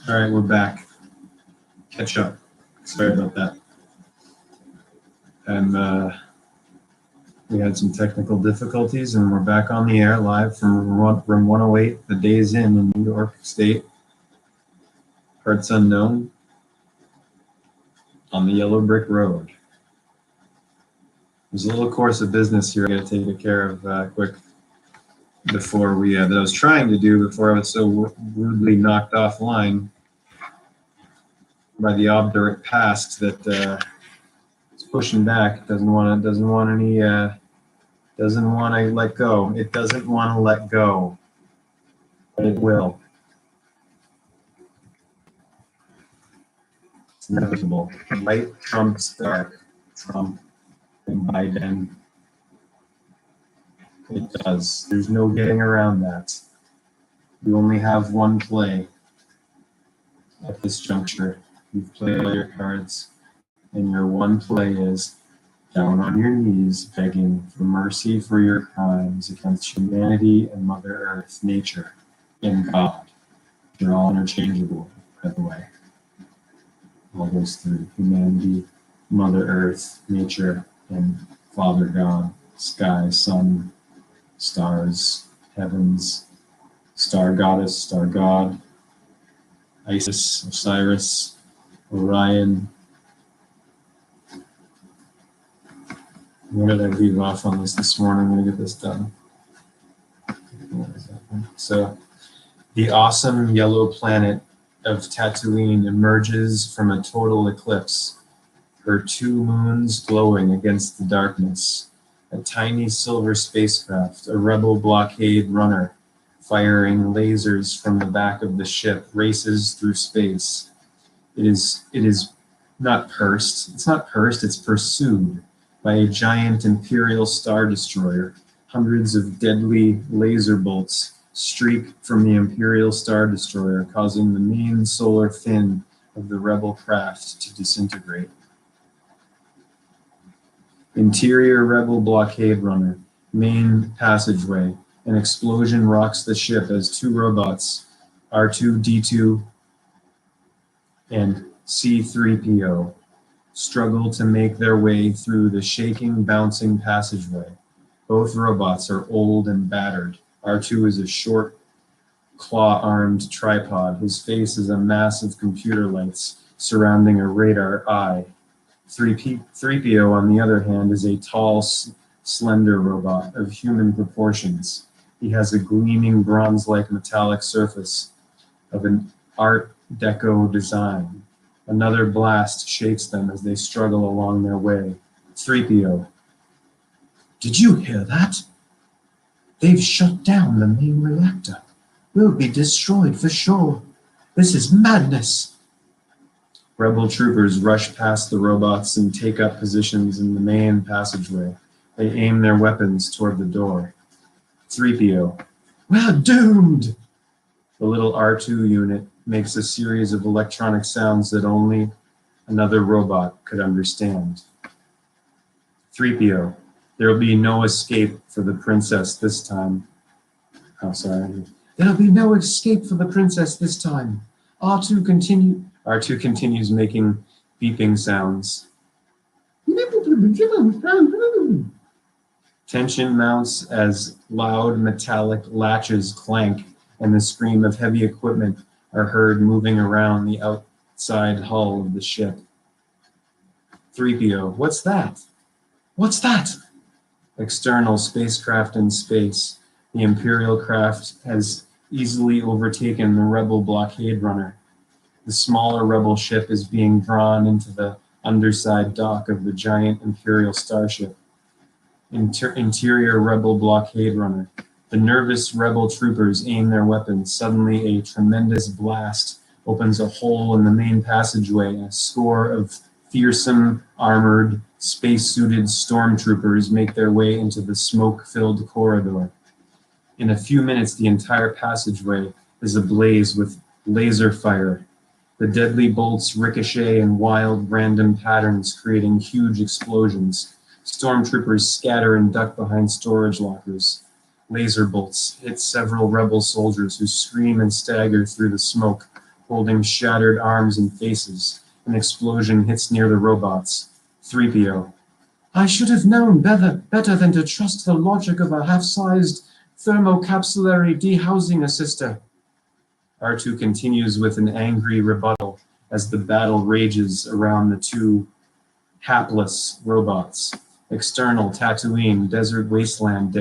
All right, we're back. Catch up. Sorry about that. And we had some technical difficulties, and we're back on the air live from room 108, the Days Inn in New York State. Parts unknown on the Yellow Brick Road. There's a little course of business here I got to take care of quick before we that I was trying to do before I was so rudely knocked offline by the obdurate past that it's pushing back. Doesn't want to let go. It doesn't want to let go, but it will. It's inevitable. Light trumps dark. Trump and Biden. It does. There's no getting around that. You only have one play at this juncture. You've played all your cards, and your one play is down on your knees, begging for mercy for your crimes against humanity and Mother Earth, nature, and God. They're all interchangeable, by the way. All those three: humanity, Mother Earth, nature, and Father God, sky, sun, stars, heavens, star goddess, star god, Isis, Osiris, Orion. Where did I leave off on this morning? I'm going to get this done. So, the awesome yellow planet of Tatooine emerges from a total eclipse, her two moons glowing against the darkness. A tiny silver spacecraft, a rebel blockade runner, firing lasers from the back of the ship, races through space. It is not pursed. It's not pursed. It's pursued by a giant Imperial Star Destroyer. Hundreds of deadly laser bolts streak from the Imperial Star Destroyer, causing the main solar fin of the rebel craft to disintegrate. Interior rebel blockade runner, main passageway. An explosion rocks the ship as two robots, R2-D2 and C-3PO, struggle to make their way through the shaking, bouncing passageway. Both robots are old and battered. R2 is a short, claw-armed tripod. His face is a mass of computer lights surrounding a radar eye. 3PO, on the other hand, is a tall, slender robot of human proportions. He has a gleaming bronze-like metallic surface of an Art Deco design. Another blast shakes them as they struggle along their way. 3PO. Did you hear that? They've shut down the main reactor. We'll be destroyed for sure. This is madness. Rebel troopers rush past the robots and take up positions in the main passageway. They aim their weapons toward the door. 3PO. We're doomed! The little R2 unit makes a series of electronic sounds that only another robot could understand. 3PO. There'll be no escape for the princess this time. Oh, sorry. There'll be no escape for the princess this time. R2 continues making beeping sounds. Tension mounts as loud metallic latches clank and the scream of heavy equipment are heard moving around the outside hull of the ship. 3PO, what's that? What's that? External spacecraft in space. The Imperial craft has easily overtaken the rebel blockade runner. The smaller rebel ship is being drawn into the underside dock of the giant Imperial starship. Interior rebel blockade runner. The nervous rebel troopers aim their weapons. Suddenly, a tremendous blast opens a hole in the main passageway, and a score of fearsome, armored, spacesuited stormtroopers make their way into the smoke-filled corridor. In a few minutes, the entire passageway is ablaze with laser fire. The deadly bolts ricochet in wild, random patterns, creating huge explosions. Stormtroopers scatter and duck behind storage lockers. Laser bolts hit several rebel soldiers who scream and stagger through the smoke, holding shattered arms and faces. An explosion hits near the robots. 3PO. I should have known better than to trust the logic of a half-sized thermocapsular dehousing assister. R2 continues with an angry rebuttal as the battle rages around the two hapless robots. External Tatooine desert wasteland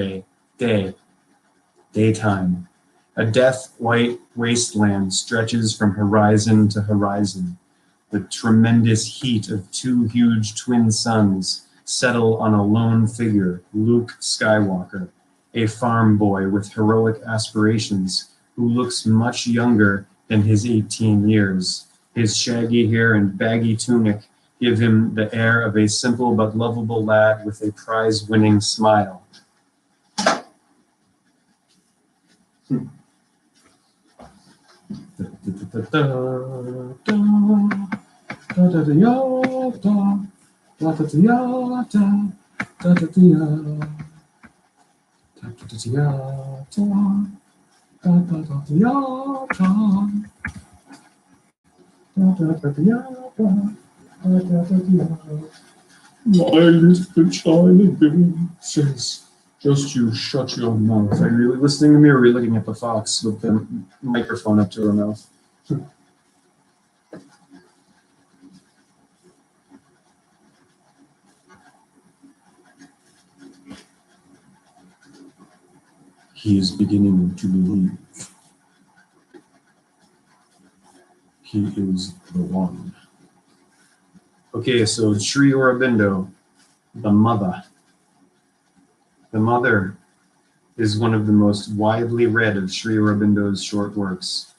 daytime. A death-white wasteland stretches from horizon to horizon. The tremendous heat of two huge twin suns settle on a lone figure, Luke Skywalker, a farm boy with heroic aspirations who looks much younger than his 18 years. His shaggy hair and baggy tunic give him the air of a simple but lovable lad with a prize-winning smile. My little child says, just you shut your mouth. Are you really listening to me, or are you looking at the fox with the microphone up to her mouth? He is beginning to believe. He is the one. Okay, so Sri Aurobindo, the mother. The mother is one of the most widely read of Sri Aurobindo's short works.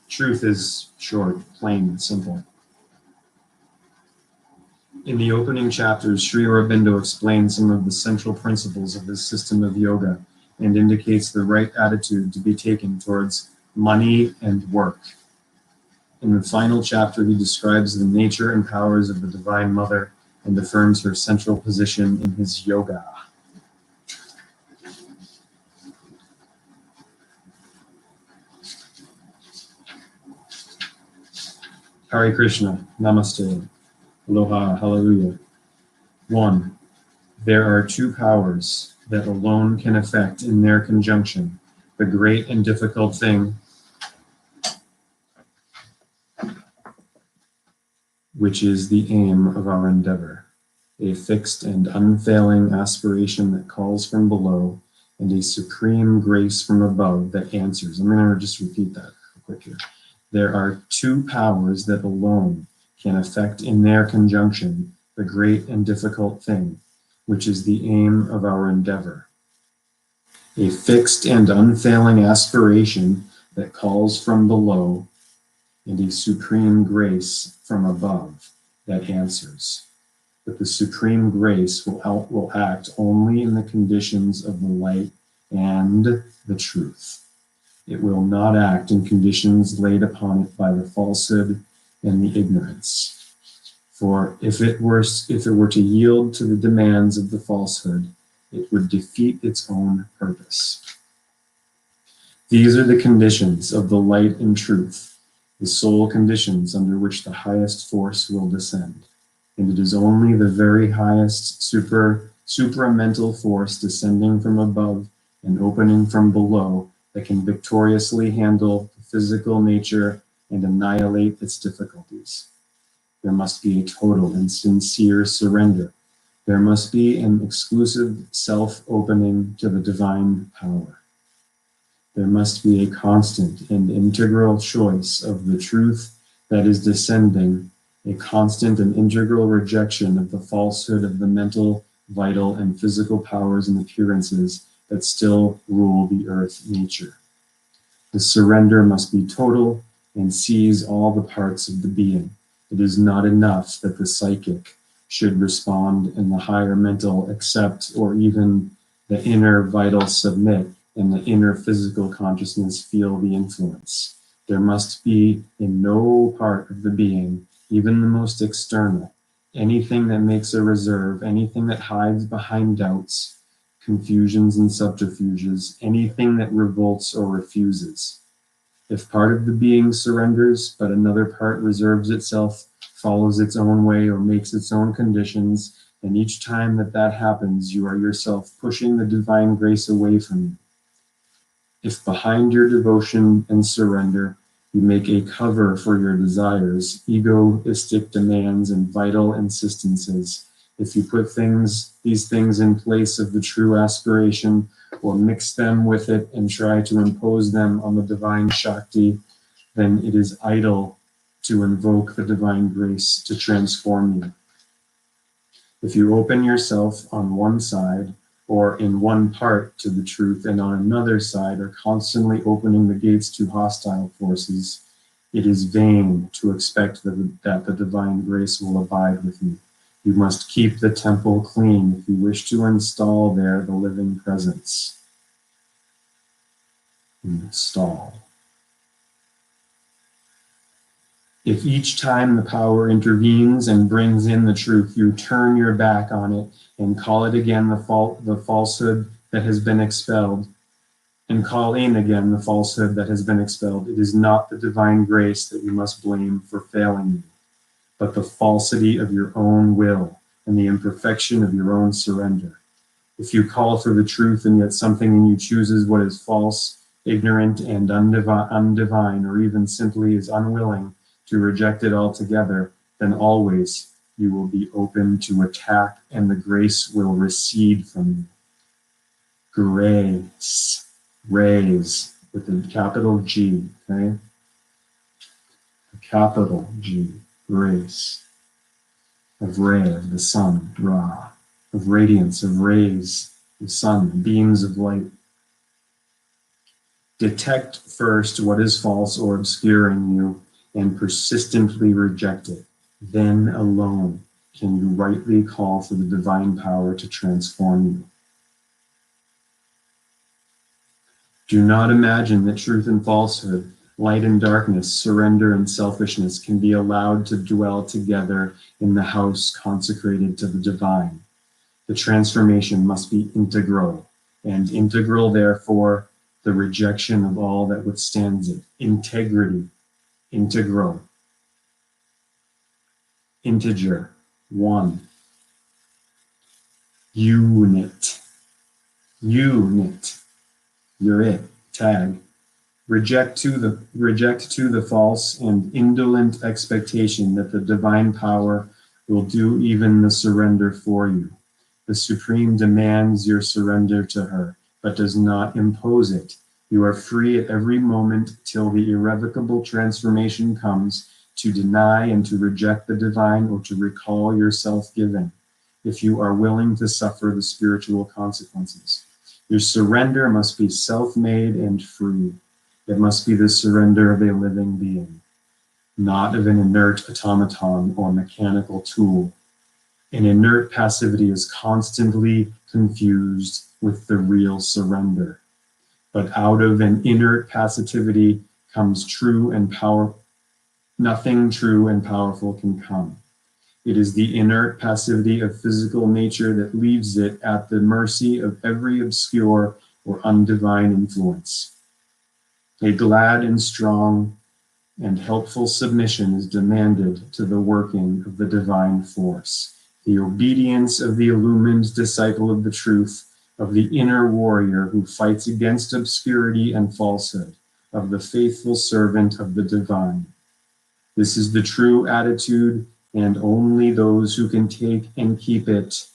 Truth is short, plain, and simple. In the opening chapters, Sri Aurobindo explains some of the central principles of his system of yoga and indicates the right attitude to be taken towards money and work. In the final chapter, he describes the nature and powers of the Divine Mother and affirms her central position in his yoga. Hare Krishna, Namaste, Aloha, Hallelujah. 1. There are two powers that alone can effect in their conjunction the great and difficult thing, which is the aim of our endeavor, a fixed and unfailing aspiration that calls from below, and a supreme grace from above that answers. I'm going to just repeat that real quick here. There are two powers that alone can effect in their conjunction the great and difficult thing, which is the aim of our endeavor, a fixed and unfailing aspiration that calls from below, and a supreme grace from above that answers. But the supreme grace will act only in the conditions of the light and the truth. It will not act in conditions laid upon it by the falsehood and the ignorance. For if it were to yield to the demands of the falsehood, it would defeat its own purpose. These are the conditions of the light and truth, the sole conditions under which the highest force will descend. And it is only the very highest supramental force descending from above and opening from below that can victoriously handle the physical nature and annihilate its difficulties. There must be a total and sincere surrender. There must be an exclusive self-opening to the divine power. There must be a constant and integral choice of the truth that is descending, a constant and integral rejection of the falsehood of the mental, vital, and physical powers and appearances that still rule the earth nature. The surrender must be total and seize all the parts of the being. It is not enough that the psychic should respond and the higher mental accept, or even the inner vital submit and the inner physical consciousness feel the influence. There must be in no part of the being, even the most external, anything that makes a reserve, anything that hides behind doubts, confusions and subterfuges, anything that revolts or refuses. If part of the being surrenders, but another part reserves itself, follows its own way, or makes its own conditions, and each time that happens, you are yourself pushing the divine grace away from you. If behind your devotion and surrender, you make a cover for your desires, egoistic demands, and vital insistences, if you put these things in place of the true aspiration, or mix them with it and try to impose them on the divine Shakti, then it is idle to invoke the divine grace to transform you. If you open yourself on one side or in one part to the truth, and on another side are constantly opening the gates to hostile forces, it is vain to expect that the divine grace will abide with you. You must keep the temple clean if you wish to install there the living presence. Install. If each time the power intervenes and brings in the truth, you turn your back on it and call it again the falsehood that has been expelled, and call in again the falsehood that has been expelled, it is not the divine grace that you must blame for failing you, but the falsity of your own will and the imperfection of your own surrender. If you call for the truth and yet something in you chooses what is false, ignorant, and undivine, or even simply is unwilling to reject it altogether, then always you will be open to attack and the grace will recede from you. Grace, raise, with a capital G, okay? A capital G, grace, of ray, of the sun, Ra, of radiance, of rays, the sun, beams of light. Detect first what is false or obscure in you and persistently reject it. Then alone can you rightly call for the divine power to transform you. Do not imagine that truth and falsehood, light and darkness, surrender and selfishness can be allowed to dwell together in the house consecrated to the divine. The transformation must be integral, and integral, therefore, the rejection of all that withstands it. Integrity, integral, integer, one, unit, you're it, tag. Reject to the false and indolent expectation that the divine power will do even the surrender for you. The Supreme demands your surrender to her, but does not impose it. You are free at every moment till the irrevocable transformation comes to deny and to reject the divine or to recall your self-giving, if you are willing to suffer the spiritual consequences. Your surrender must be self-made and free. It must be the surrender of a living being, not of an inert automaton or mechanical tool. An inert passivity is constantly confused with the real surrender. But out of an inert passivity comes nothing true and powerful can come. It is the inert passivity of physical nature that leaves it at the mercy of every obscure or undivine influence. A glad and strong and helpful submission is demanded to the working of the divine force. The obedience of the illumined disciple of the truth, of the inner warrior who fights against obscurity and falsehood, of the faithful servant of the divine. This is the true attitude, and only those who can take and keep it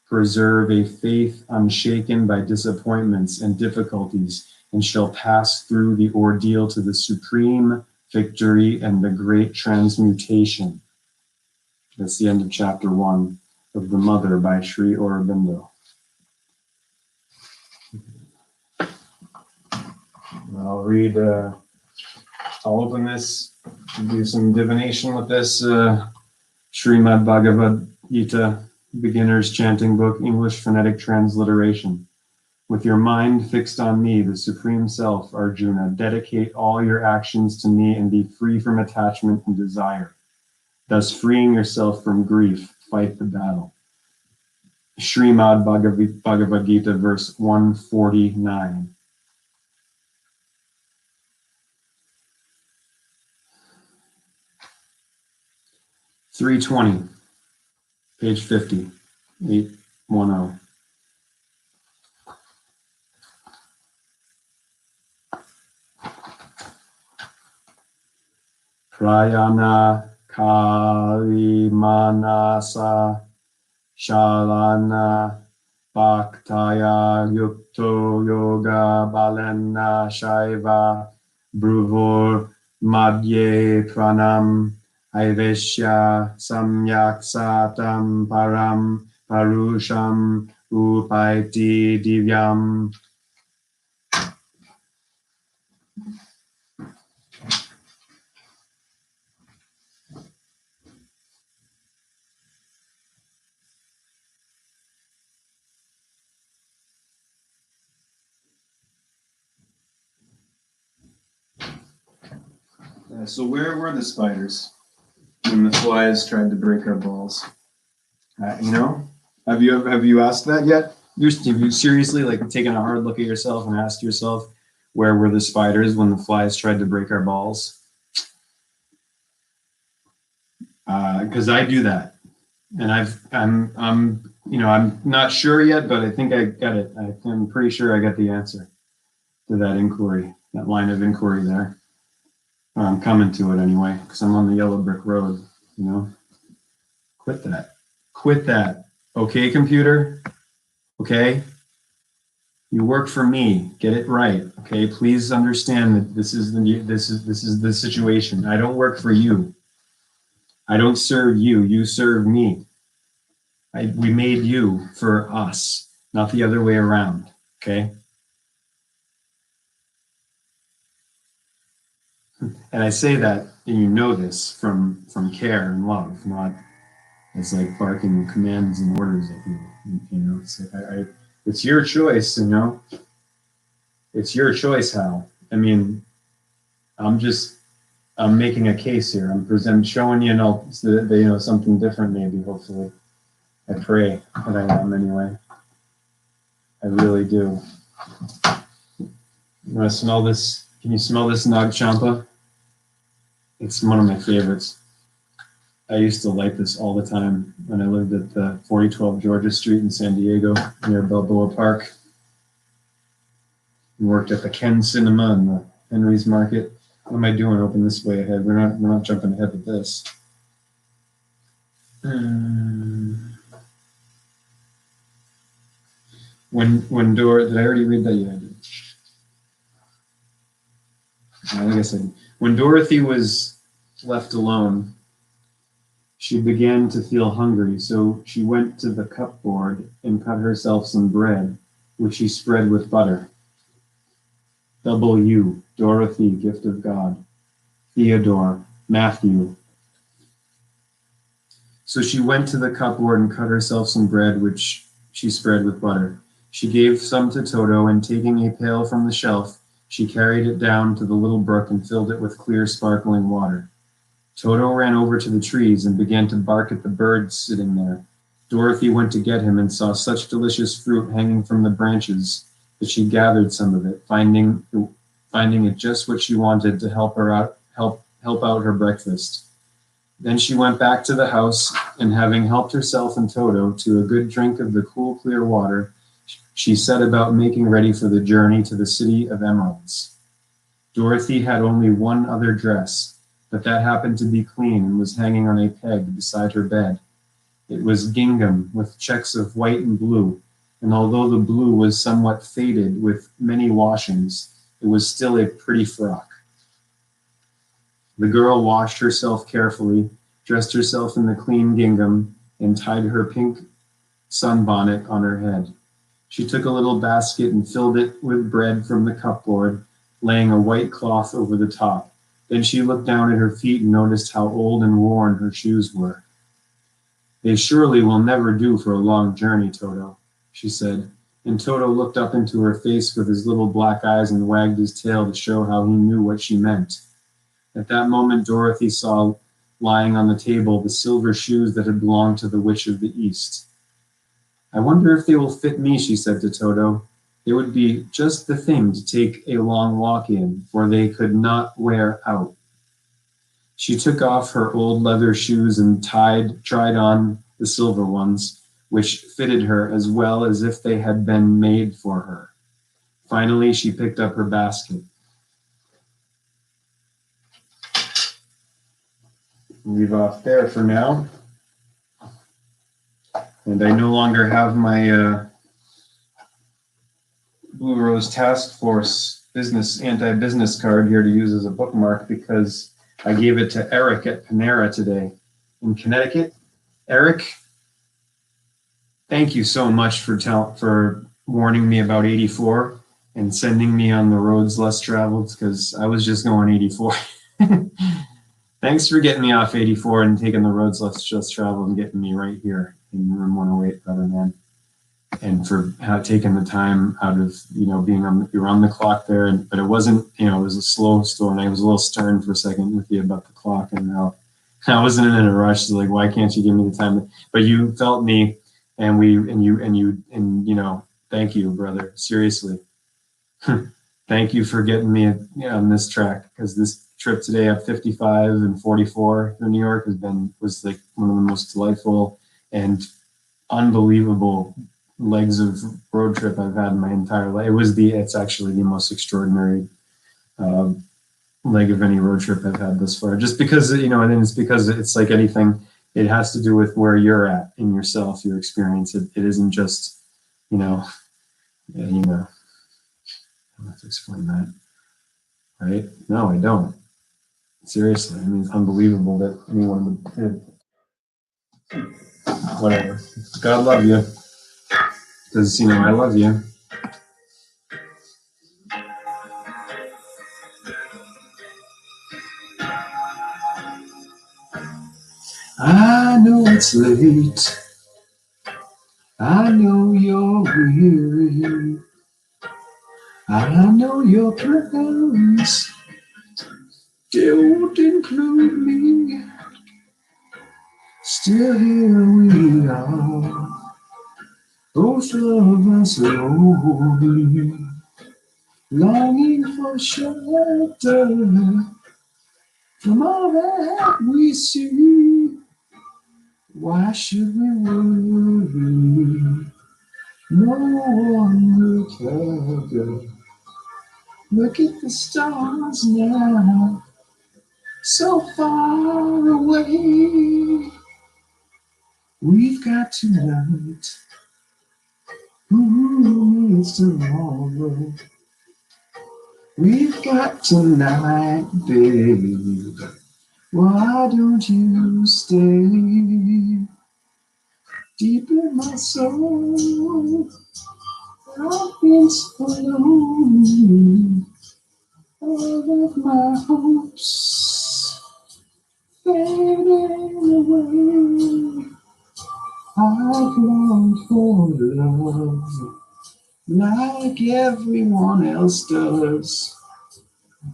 preserve a faith unshaken by disappointments and difficulties, and shall pass through the ordeal to the supreme victory and the great transmutation. That's the end of chapter 1 of The Mother by Sri Aurobindo. I'll open this, do some divination with this Srimad Bhagavad Gita Beginner's Chanting Book, English Phonetic Transliteration. With your mind fixed on me, the Supreme Self, Arjuna, dedicate all your actions to me and be free from attachment and desire. Thus freeing yourself from grief, fight the battle. Srimad Bhagavad Gita, verse 149. 320, page 50, 810. Prayana Kalimanasa Shalana Bhaktaya Yukto Yoga Balena Shaiva Bruvur Madhye Pranam Aiveshya Samyak Satam Param Parusham Upaiti Divyam. So where were the spiders when the flies tried to break our balls? You know, have you asked that yet? Have you seriously like taken a hard look at yourself and asked yourself, where were the spiders when the flies tried to break our balls? Because I do that, and I'm not sure yet, but I think I got it. I'm pretty sure I got the answer to that inquiry, that line of inquiry there. I'm coming to it anyway, because I'm on the yellow brick road. You know, quit that. Quit that. Okay, computer. Okay. You work for me. Get it right. Okay. Please understand that this is the situation. I don't work for you. I don't serve you. You serve me. We made you for us, not the other way around. Okay. And I say that, and you know this from care and love, not as like barking commands and orders at you. You know, it's like it's your choice. You know, it's your choice, Hal. I mean, I'm making a case here. I'm showing you, something different. Maybe, hopefully, I pray that I am anyway. I really do. You want to smell this? Can you smell this Nag Champa? It's one of my favorites. I used to light this all the time when I lived at 4012 Georgia Street in San Diego, near Balboa Park. And worked at the Ken Cinema and the Henry's Market. What am I doing? Open this way ahead. We're not jumping ahead with this. When Dora, did I already read that? Yeah, I did. I guess I did. When Dorothy was left alone, she began to feel hungry, so she went to the cupboard and cut herself some bread, which she spread with butter. W. Dorothy, gift of God. Theodore, Matthew. So she went to the cupboard and cut herself some bread, which she spread with butter. She gave some to Toto, and taking a pail from the shelf, she carried it down to the little brook and filled it with clear, sparkling water. Toto ran over to the trees and began to bark at the birds sitting there. Dorothy went to get him and saw such delicious fruit hanging from the branches that she gathered some of it, finding it just what she wanted to help out her breakfast. Then she went back to the house, and having helped herself and Toto to a good drink of the cool, clear water, she set about making ready for the journey to the city of emeralds. Dorothy had only one other dress, but that happened to be clean and was hanging on a peg beside her bed. It was gingham with checks of white and blue, and although the blue was somewhat faded with many washings, it was still a pretty frock. The girl washed herself carefully, dressed herself in the clean gingham, and tied her pink sunbonnet on her head. She took a little basket and filled it with bread from the cupboard, laying a white cloth over the top. Then she looked down at her feet and noticed how old and worn her shoes were. "They surely will never do for a long journey, Toto," she said, and Toto looked up into her face with his little black eyes and wagged his tail to show how he knew what she meant. At that moment, Dorothy saw lying on the table the silver shoes that had belonged to the Witch of the East. "I wonder if they will fit me," she said to Toto. "They would be just the thing to take a long walk in, for they could not wear out." She took off her old leather shoes and tried on the silver ones, which fitted her as well as if they had been made for her. Finally, she picked up her basket. Leave off there for now. And I no longer have my Blue Rose Task Force anti-business card here to use as a bookmark because I gave it to Eric at Panera today in Connecticut. Eric, thank you so much for warning me about 84 and sending me on the roads less traveled because I was just going 84. Thanks for getting me off 84 and taking the roads less traveled and getting me right here in room 108, brother man. And for taking the time out of, being you're on the clock there, but it wasn't, it was a slow store, and I was a little stern for a second with you about the clock, and now I wasn't in a rush. So like, why can't you give me the time? But you felt me, and thank you, brother. Seriously, thank you for getting me on this track, because this trip today up 55 and 44 through New York was like one of the most delightful and unbelievable legs of road trip I've had in my entire life. It's actually the most extraordinary leg of any road trip I've had thus far. Just because, and then it's because it's like anything, it has to do with where you're at in yourself, your experience. It isn't just, I don't have to explain that, right? No, I don't. Seriously, I mean, it's unbelievable that anyone would, whatever. God love you. Because, I love you. I know it's late. I know you're weary. I know your plans don't include me. Still here we are, both of us lonely, longing for shelter from all that we see. Why should we worry? No one will cover. Look at the stars now, so far away. We've got tonight. Who needs tomorrow? We've got tonight, baby. Why don't you stay deep in my soul? I've been so lonely. All of my hopes fading away. I've longed for love like everyone else does.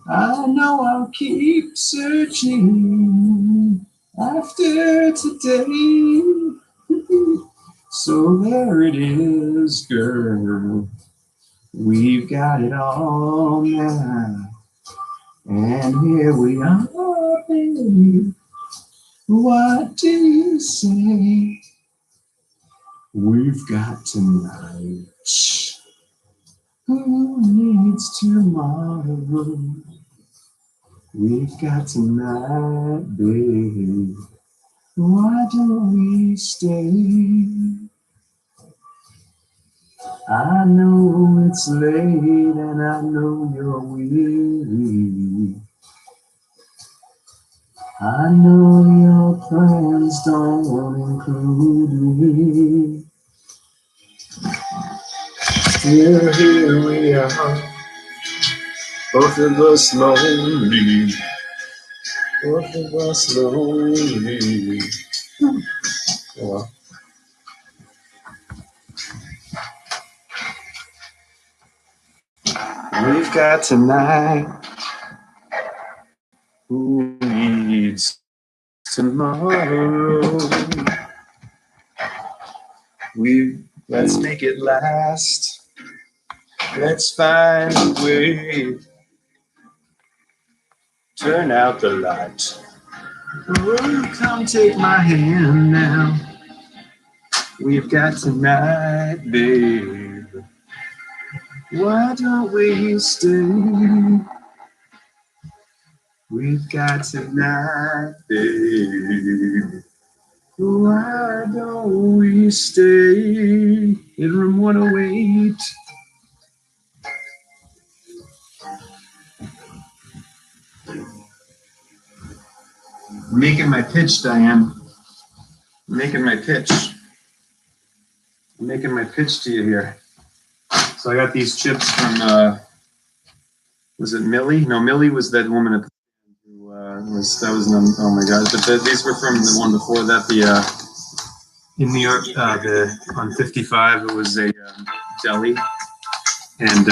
I know I'll keep searching after today. So there it is, girl. We've got it all now. And here we are, baby. What do you say? We've got tonight. Who needs tomorrow? We've got tonight, baby. Why don't we stay? I know it's late and I know you're weary. I know your plans don't include me. Still here we are, both of us lonely. Both of us lonely. Well, we've got tonight. Who needs tomorrow? Let's make it last. Let's find a way. Turn out the light. Oh, come take my hand now. We've got tonight, babe. Why don't we stay? We've got tonight, babe. Why don't we stay in room 108? Making my pitch, Diane. Making my pitch. I'm making my pitch to you here. So I got these chips from, was it Millie? No, Millie was that woman at the who oh my God. But these were from the one before that, in New York, on 55, it was a deli. And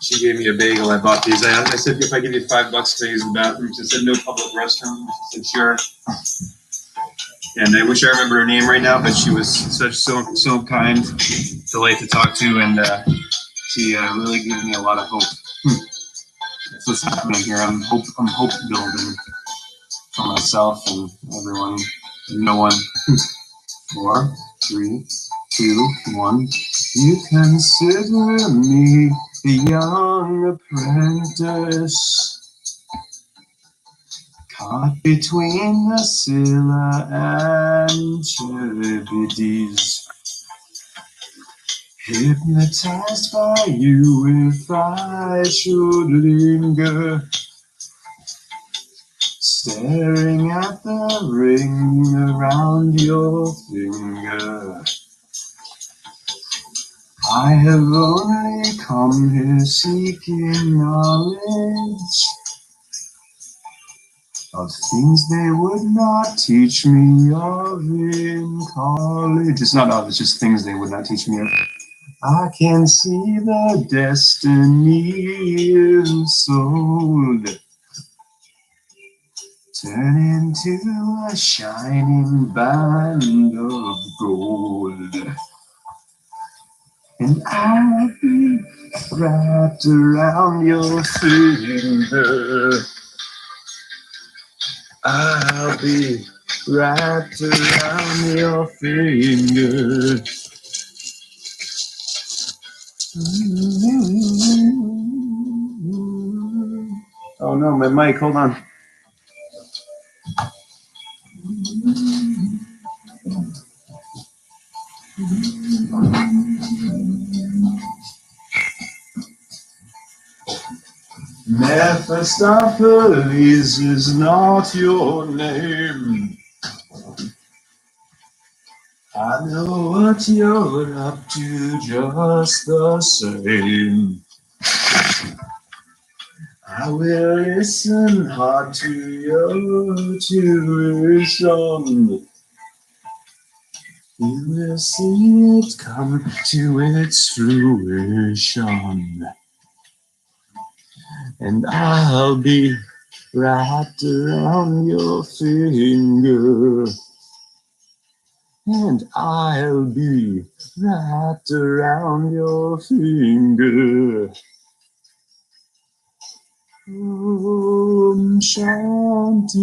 she gave me a bagel. I bought these. I said, if I give you $5 to use the bathroom, she said, no public restroom. She said, sure. And I wish I remember her name right now, but she was so kind, delight to talk to, and she really gave me a lot of hope. That's what's happening here. I'm hope building for myself and everyone and no one. 4, 3, 2, 1. You consider me a young apprentice. Caught between the Scylla and Charybdis, hypnotized by you if I should linger, staring at the ring around your finger. I have only come here seeking knowledge of things they would not teach me of in college. It's not of, it's just things they would not teach me of. I can see the destiny ensouled turn into a shining band of gold. And I'll be wrapped around your finger. I'll be wrapped around your finger. Oh no, my mic, hold on. Mephistopheles is not your name. I know what you're up to just the same. I will listen hard to your tuition. You will see it come to its fruition. And I'll be wrapped around your finger. And I'll be wrapped around your finger. Om Shanti.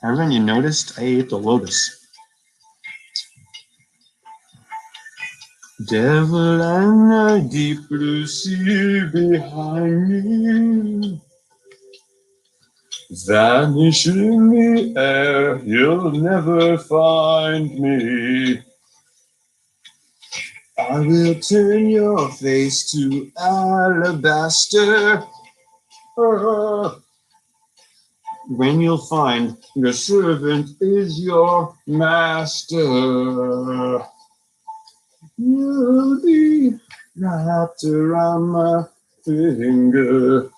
Haven't you noticed? I ate the lotus. Devil and the deep blue sea behind me. Vanish in the air, you'll never find me. I will turn your face to alabaster. When you'll find your servant is your master. You'll be wrapped around my finger.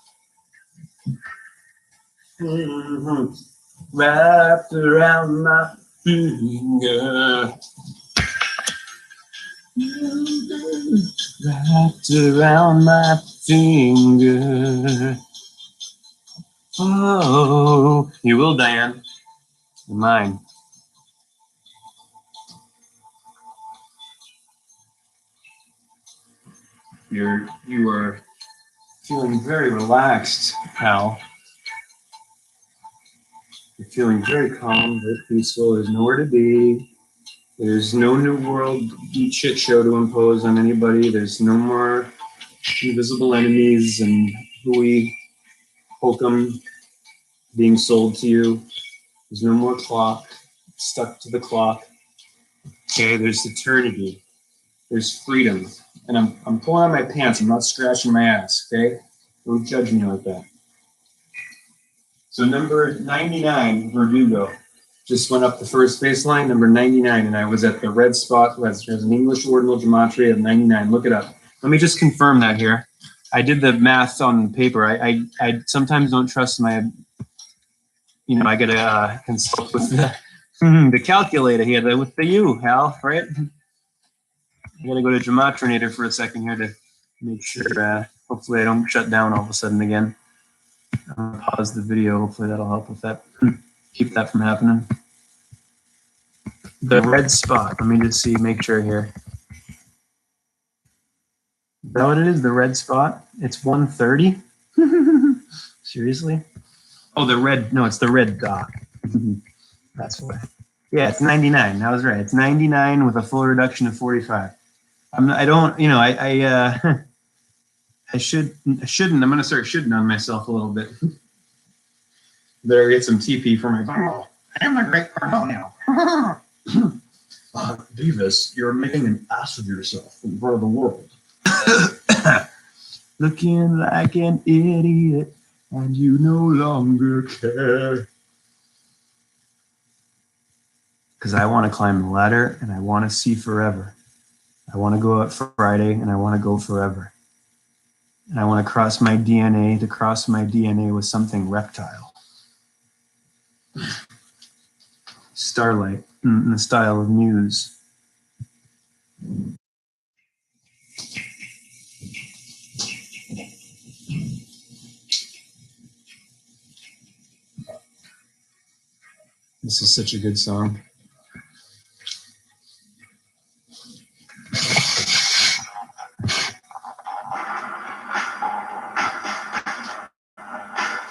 Wrapped around my finger. Wrapped around my finger. Oh, you will, Diane. Mine. You are feeling very relaxed, pal. You're feeling very calm, very peaceful. There's nowhere to be. There's no new world shit show to impose on anybody. There's no more invisible enemies and hooey hokum being sold to you. There's no more clock stuck to the clock. Okay, there's eternity. There's freedom. And I'm pulling on my pants. I'm not scratching my ass, okay? Don't judge me like that. So number 99, Verdugo, just went up the first baseline, number 99, and I was at the red spot. There's an English ordinal gematria of 99. Look it up. Let me just confirm that here. I did the math on paper. I sometimes don't trust my, I got to consult with the calculator here, with the U, Hal, right? I'm going to go to Gematrinator for a second here to make sure, hopefully I don't shut down all of a sudden again. Pause the video. Hopefully that'll help with that. Keep that from happening. The red spot. Let me just see. Make sure here. Is that what it is? The red spot. It's 130. Seriously? Oh, the red. No, it's the red dot. That's why. Yeah, it's 99. I was right. It's 99 with a full reduction of 45. I don't. I shouldn't. I'm going to start shitting on myself a little bit. Better get some TP for my bottle. I am a great Parnell now. Beavis, you're making an ass of yourself in front of the world. Looking like an idiot, and you no longer care. Because I want to climb the ladder, and I want to see forever. I want to go out Friday, and I want to go forever. And I want to cross my DNA with something reptile. Starlight, in the style of Muse. This is such a good song.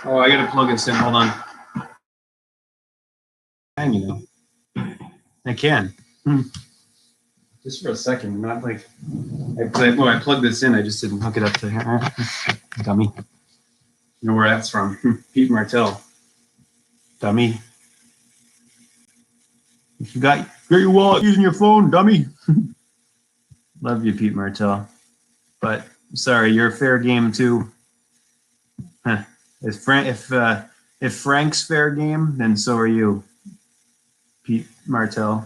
Oh, I gotta plug this in. Hold on. I can. Just for a second, not like I plugged this in. I just didn't hook it up to here. Dummy. You know where that's from? Pete Martell. Dummy. If you got your wallet using your phone, dummy. Love you, Pete Martell. But sorry, you're fair game too. Huh. If Frank's fair game, then so are you, Pete Martell.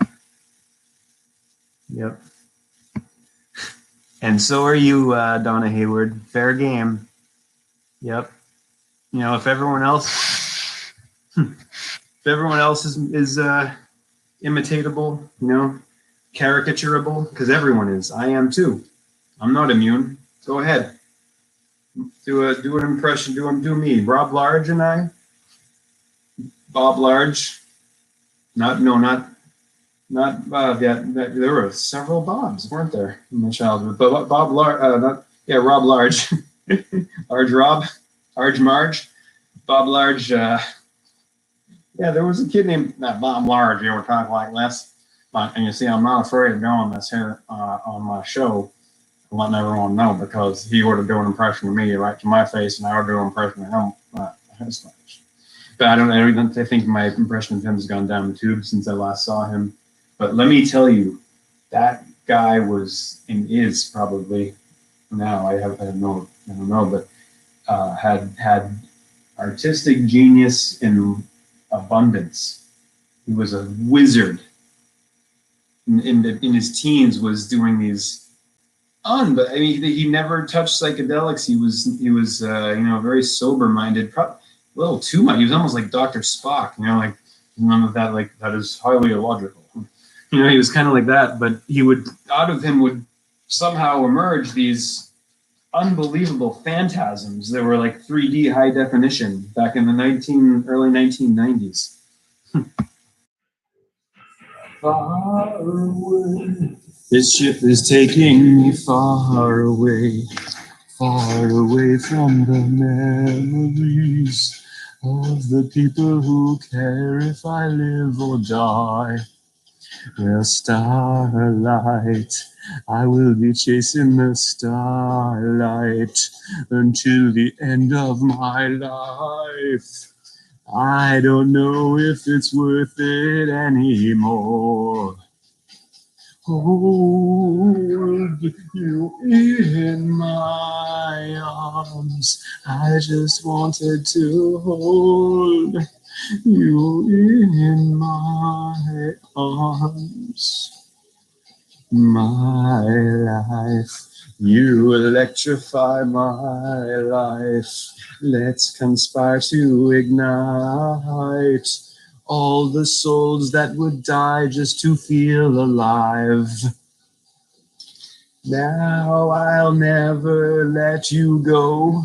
Yep. And so are you, Donna Hayward. Fair game. Yep. If everyone else, is imitatable, caricaturable, because everyone is. I am too. I'm not immune. Go ahead. Do an impression. Do me. Rob Large and I. Bob Large. Yeah, there were several Bobs, weren't there, in my childhood? But Rob Large, Large Rob, Large Marge, Bob Large. Yeah, there was a kid named Bob Large. You were talking like this, and you see, I'm not afraid of doing this here on my show, and letting everyone know, because he would do an impression of me right to my face, and I would do an impression of him. But I think my impression of him has gone down the tube since I last saw him. But let me tell you, that guy was and is probably now. I don't know, but had artistic genius in abundance. He was a wizard. In his teens, was doing these but I mean, he never touched psychedelics. He was very sober-minded. A little too much. He was almost like Dr. Spock. Like none of that. Like that is highly illogical. He was kind of like that, but out of him would somehow emerge these unbelievable phantasms that were like 3D high definition back in the early 1990s. far away. This ship is taking me far away from the memories of the people who care if I live or die. Well, starlight, I will be chasing the starlight until the end of my life. I don't know if it's worth it anymore. Hold you in my arms. I just wanted to hold you in my arms. My life, you electrify my life. Let's conspire to ignite all the souls that would die just to feel alive. Now I'll never let you go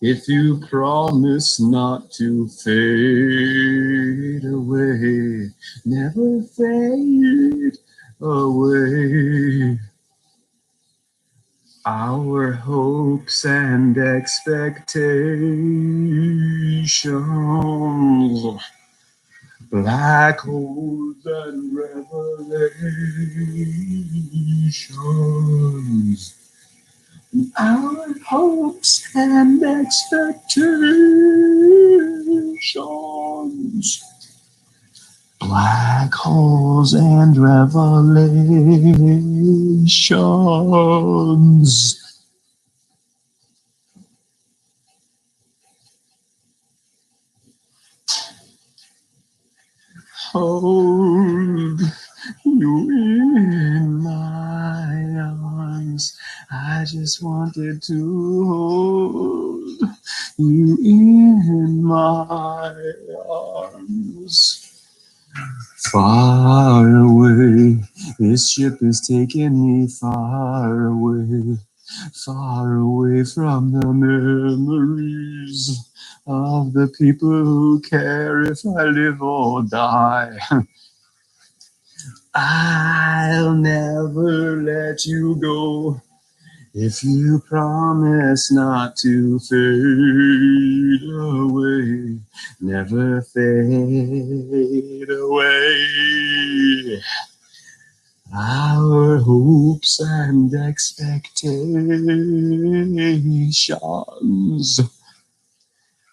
if you promise not to fade away. Never fade away. Our hopes and expectations, black holes and revelations. Our hopes and expectations, black holes and revelations. Hold you in my arms. I just wanted to hold you in my arms. Far away, this ship is taking me far away from the memories of the people who care if I live or die. I'll never let you go if you promise not to fade away, never fade away. Our hopes and expectations,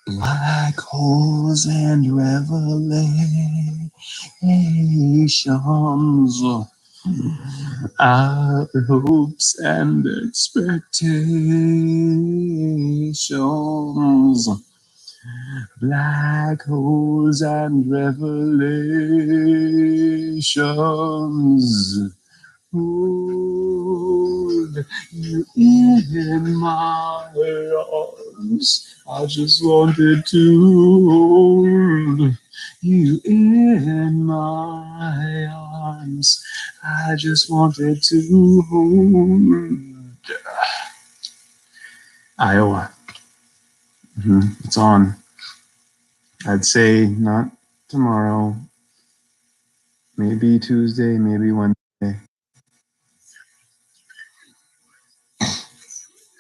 black holes and revelations. Our hopes and expectations, black holes and revelations. Hold you in my arms. I just wanted to hold you in my arms. I just wanted to hold. Iowa. It's on. I'd say not tomorrow. Maybe Tuesday, maybe Wednesday.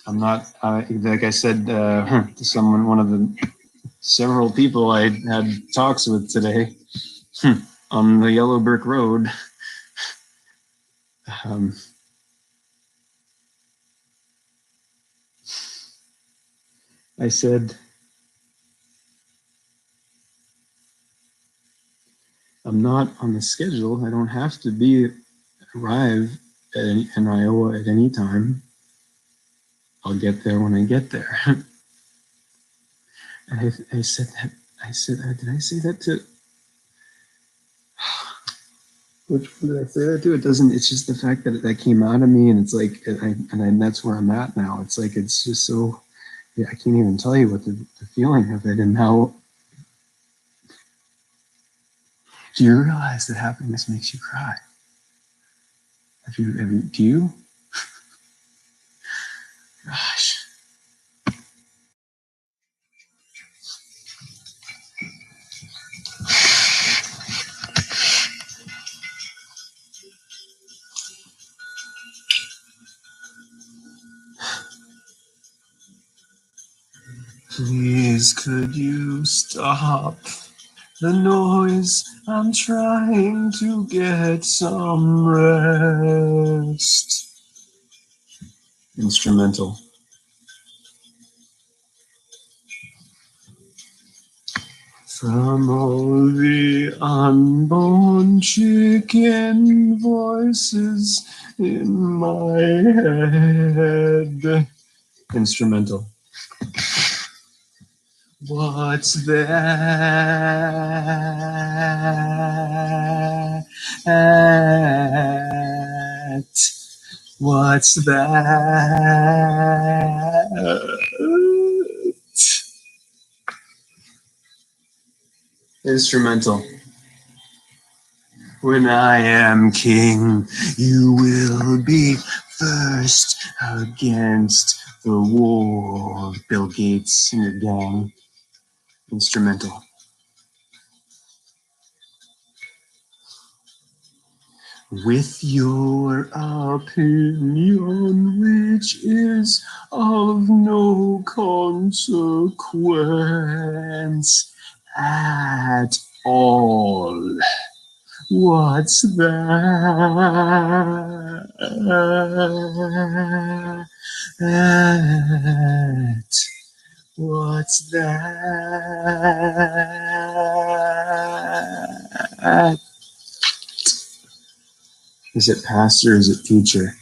I'm not, like I said to someone, one of the several people I had talks with today on the Yellow Brick Road. I said, I'm not on the schedule. I don't have to arrive in Iowa at any time. I'll get there when I get there. And I said that. Did I say that to? Which one did I say that to? It doesn't. It's just the fact that that came out of me, and it's like, and that's where I'm at now. It's like it's just so. Yeah, I can't even tell you what the feeling of it and how. Do you realize that happiness makes you cry? Do you? Gosh. Please, could you stop the noise? I'm trying to get some rest. Instrumental. From all the unborn chicken voices in my head. Instrumental. What's that? What's that? Instrumental. When I am king, you will be first against the wall. Bill Gates and your gang. Instrumental. With your opinion, which is of no consequence at all. What's that? What's that? Is it pastor or is it teacher?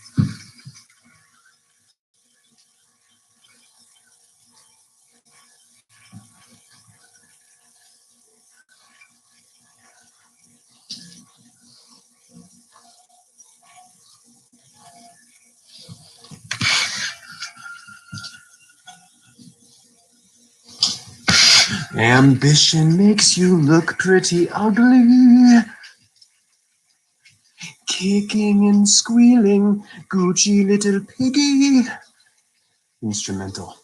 Ambition makes you look pretty ugly. Kicking and squealing, Gucci little piggy. Instrumental.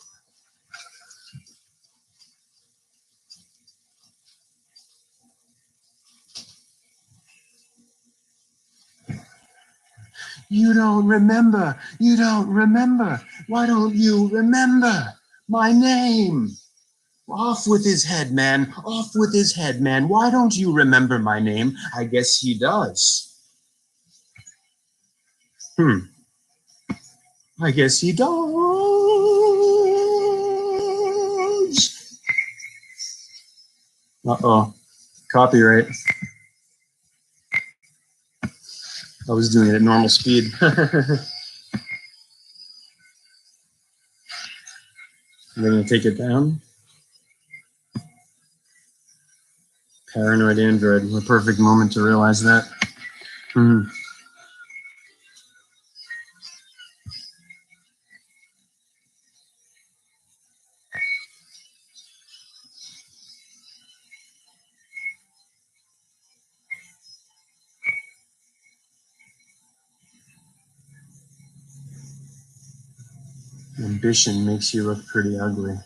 You don't remember. You don't remember. Why don't you remember my name? Off with his head, man. Off with his head, man. Why don't you remember my name? I guess he does. I guess he does. Uh-oh. Copyright. I was doing it at normal speed. They're going to take it down. Paranoid Android. A perfect moment to realize that. Ambition makes you look pretty ugly.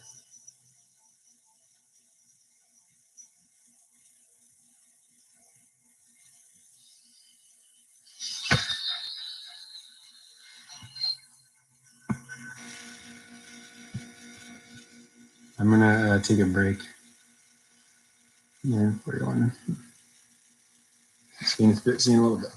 I'm going to take a break. Yeah, 41. See you in a little bit.